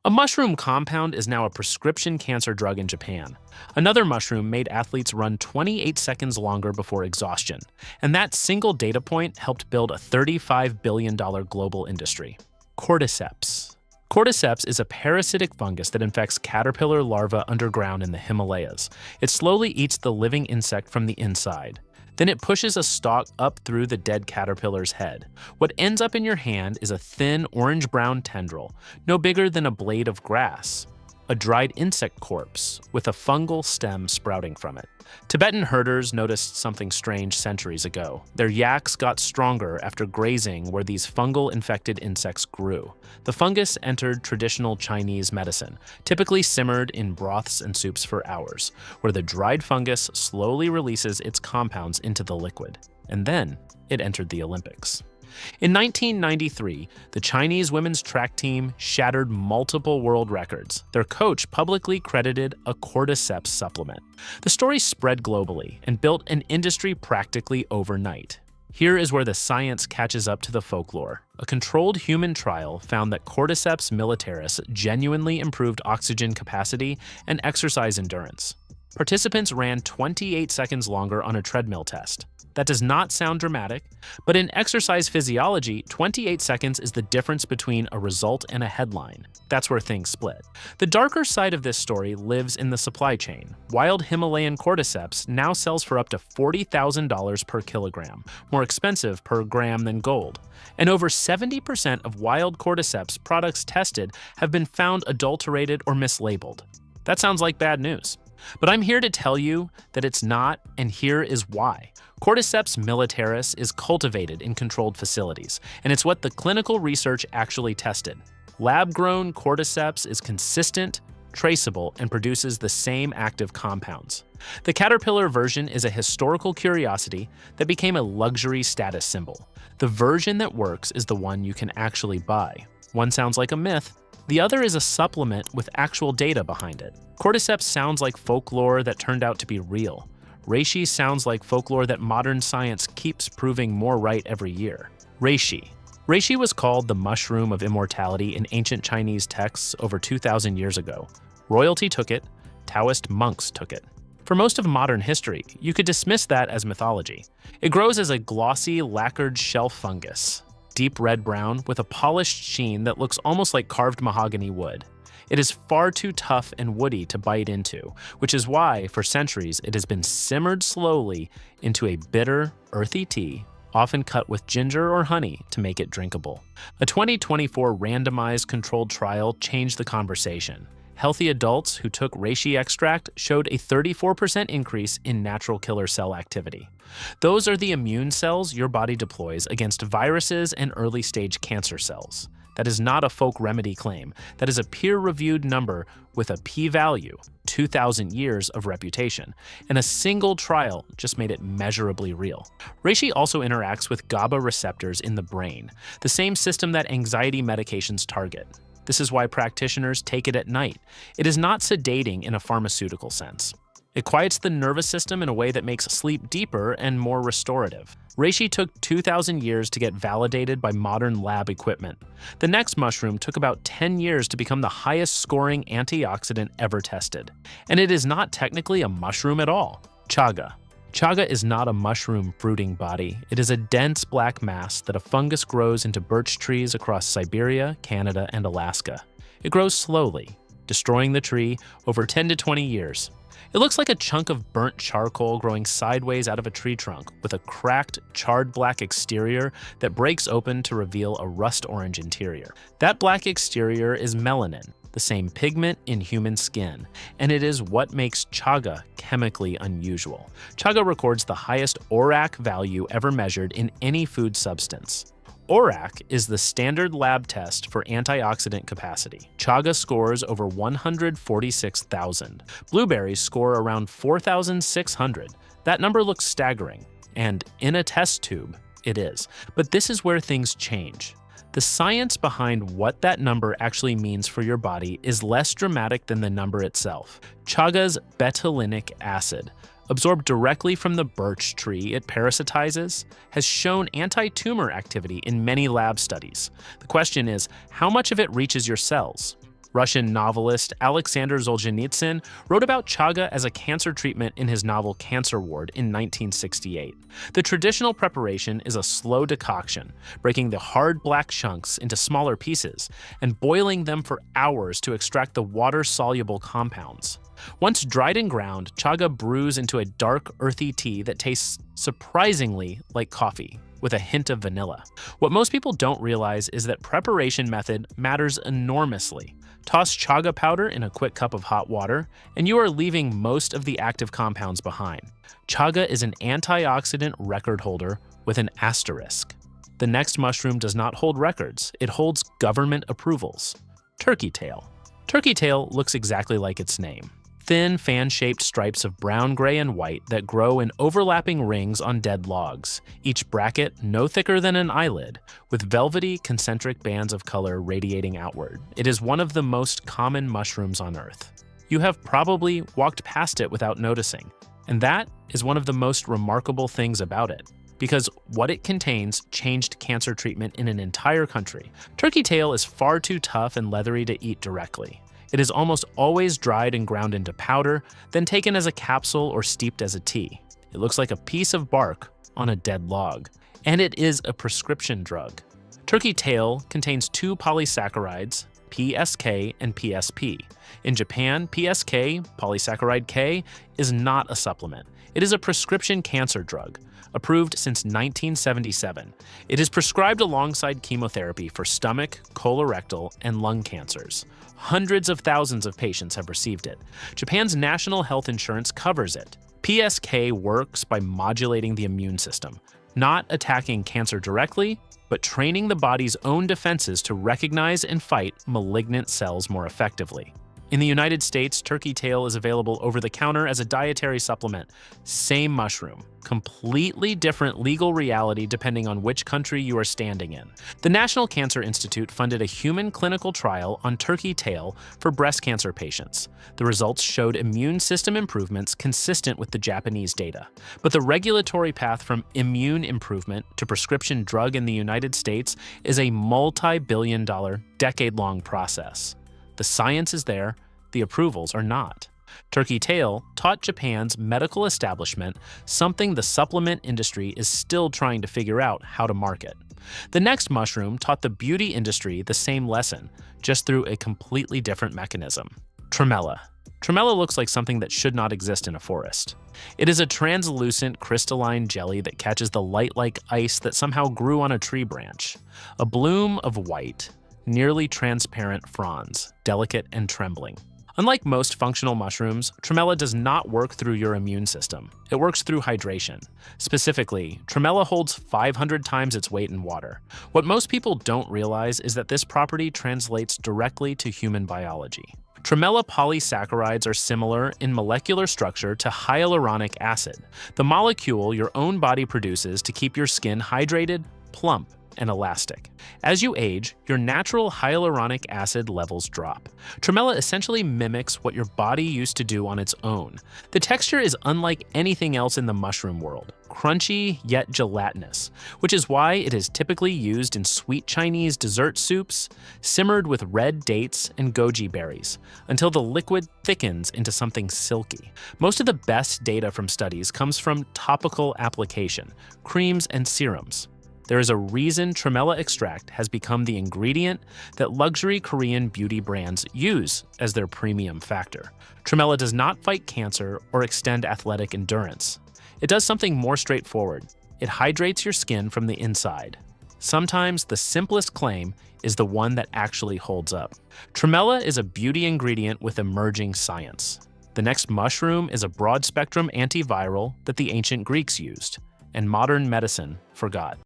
A mushroom compound is now a prescription cancer drug in Japan. Another mushroom made athletes run 28 seconds longer before exhaustion, and that single data point helped build a $35 billion global industry. Cordyceps. Cordyceps is a parasitic fungus that infects caterpillar larvae underground in the Himalayas. It slowly eats the living insect from the inside. Then it pushes a stalk up through the dead caterpillar's head. What ends up in your hand is a thin orange-brown tendril, no bigger than a blade of grass. A dried insect corpse with a fungal stem sprouting from it. Tibetan herders noticed something strange centuries ago. Their yaks got stronger after grazing where these fungal-infected insects grew. The fungus entered traditional Chinese medicine, typically simmered in broths and soups for hours, where the dried fungus slowly releases its compounds into the liquid. And then it entered the Olympics. In 1993, the Chinese women's track team shattered multiple world records. Their coach publicly credited a cordyceps supplement. The story spread globally and built an industry practically overnight. Here is where the science catches up to the folklore. A controlled human trial found that Cordyceps militaris genuinely improved oxygen capacity and exercise endurance. Participants ran 28 seconds longer on a treadmill test. That does not sound dramatic, but in exercise physiology, 28 seconds is the difference between a result and a headline. That's where things split. The darker side of this story lives in the supply chain. Wild Himalayan cordyceps now sells for up to $40,000 per kilogram, more expensive per gram than gold. And over 70% of wild cordyceps products tested have been found adulterated or mislabeled. That sounds like bad news. But I'm here to tell you that it's not, and here is why. Cordyceps militaris is cultivated in controlled facilities, and it's what the clinical research actually tested. Lab-grown cordyceps is consistent, traceable, and produces the same active compounds. The caterpillar version is a historical curiosity that became a luxury status symbol. The version that works is the one you can actually buy. One sounds like a myth, the other is a supplement with actual data behind it. Cordyceps sounds like folklore that turned out to be real. Reishi sounds like folklore that modern science keeps proving more right every year. Reishi. Reishi was called the mushroom of immortality in ancient Chinese texts over 2,000 years ago. Royalty took it, Taoist monks took it. For most of modern history, you could dismiss that as mythology. It grows as a glossy, lacquered shelf fungus, deep red-brown with a polished sheen that looks almost like carved mahogany wood. It is far too tough and woody to bite into, which is why, for centuries, it has been simmered slowly into a bitter, earthy tea, often cut with ginger or honey to make it drinkable. A 2024 randomized controlled trial changed the conversation. Healthy adults who took reishi extract showed a 34% increase in natural killer cell activity. Those are the immune cells your body deploys against viruses and early-stage cancer cells. That is not a folk remedy claim. That is a peer-reviewed number with a p-value, 2,000 years of reputation, and a single trial just made it measurably real. Reishi also interacts with GABA receptors in the brain, the same system that anxiety medications target. This is why practitioners take it at night. It is not sedating in a pharmaceutical sense. It quiets the nervous system in a way that makes sleep deeper and more restorative. Reishi took 2,000 years to get validated by modern lab equipment. The next mushroom took about 10 years to become the highest-scoring antioxidant ever tested. And it is not technically a mushroom at all. Chaga. Chaga is not a mushroom fruiting body. It is a dense black mass that a fungus grows into birch trees across Siberia, Canada, and Alaska. It grows slowly, destroying the tree over 10 to 20 years. It looks like a chunk of burnt charcoal growing sideways out of a tree trunk with a cracked, charred black exterior that breaks open to reveal a rust-orange interior. That black exterior is melanin, the same pigment in human skin, and it is what makes chaga chemically unusual. Chaga records the highest ORAC value ever measured in any food substance. ORAC is the standard lab test for antioxidant capacity. Chaga scores over 146,000. Blueberries score around 4,600. That number looks staggering, and in a test tube, it is. But this is where things change. The science behind what that number actually means for your body is less dramatic than the number itself. Chaga's betulinic acid, absorbed directly from the birch tree it parasitizes, has shown anti-tumor activity in many lab studies. The question is, how much of it reaches your cells? Russian novelist Alexander Solzhenitsyn wrote about chaga as a cancer treatment in his novel Cancer Ward in 1968. The traditional preparation is a slow decoction, breaking the hard black chunks into smaller pieces and boiling them for hours to extract the water-soluble compounds. Once dried and ground, chaga brews into a dark, earthy tea that tastes surprisingly like coffee, with a hint of vanilla. What most people don't realize is that preparation method matters enormously. Toss chaga powder in a quick cup of hot water, and you are leaving most of the active compounds behind. Chaga is an antioxidant record holder with an asterisk. The next mushroom does not hold records, it holds government approvals. Turkey tail. Turkey tail looks exactly like its name. Thin, fan-shaped stripes of brown, gray, and white that grow in overlapping rings on dead logs, each bracket no thicker than an eyelid, with velvety, concentric bands of color radiating outward. It is one of the most common mushrooms on Earth. You have probably walked past it without noticing, and that is one of the most remarkable things about it, because what it contains changed cancer treatment in an entire country. Turkey tail is far too tough and leathery to eat directly. It is almost always dried and ground into powder, then taken as a capsule or steeped as a tea. It looks like a piece of bark on a dead log. And it is a prescription drug. Turkey tail contains two polysaccharides, PSK and PSP. In Japan, PSK, polysaccharide K, is not a supplement. It is a prescription cancer drug, approved since 1977. It is prescribed alongside chemotherapy for stomach, colorectal, and lung cancers. Hundreds of thousands of patients have received it. Japan's national health insurance covers it. PSK works by modulating the immune system, not attacking cancer directly, but training the body's own defenses to recognize and fight malignant cells more effectively. In the United States, turkey tail is available over the counter as a dietary supplement. Same mushroom, completely different legal reality depending on which country you are standing in. The National Cancer Institute funded a human clinical trial on turkey tail for breast cancer patients. The results showed immune system improvements consistent with the Japanese data. But the regulatory path from immune improvement to prescription drug in the United States is a multi-billion-dollar, decade-long process. The science is there, the approvals are not. Turkey tail taught Japan's medical establishment something the supplement industry is still trying to figure out how to market. The next mushroom taught the beauty industry the same lesson, just through a completely different mechanism. Tremella. Tremella looks like something that should not exist in a forest. It is a translucent, crystalline jelly that catches the light like ice that somehow grew on a tree branch. A bloom of white, nearly transparent fronds, delicate and trembling. Unlike most functional mushrooms, tremella does not work through your immune system. It works through hydration. Specifically, tremella holds 500 times its weight in water. What most people don't realize is that this property translates directly to human biology. Tremella polysaccharides are similar in molecular structure to hyaluronic acid, the molecule your own body produces to keep your skin hydrated, plump, and elastic. As you age, your natural hyaluronic acid levels drop. Tremella essentially mimics what your body used to do on its own. The texture is unlike anything else in the mushroom world, crunchy yet gelatinous, which is why it is typically used in sweet Chinese dessert soups, simmered with red dates and goji berries, until the liquid thickens into something silky. Most of the best data from studies comes from topical application, creams and serums. There is a reason tremella extract has become the ingredient that luxury Korean beauty brands use as their premium factor. Tremella does not fight cancer or extend athletic endurance. It does something more straightforward. It hydrates your skin from the inside. Sometimes the simplest claim is the one that actually holds up. Tremella is a beauty ingredient with emerging science. The next mushroom is a broad-spectrum antiviral that the ancient Greeks used, and modern medicine forgot.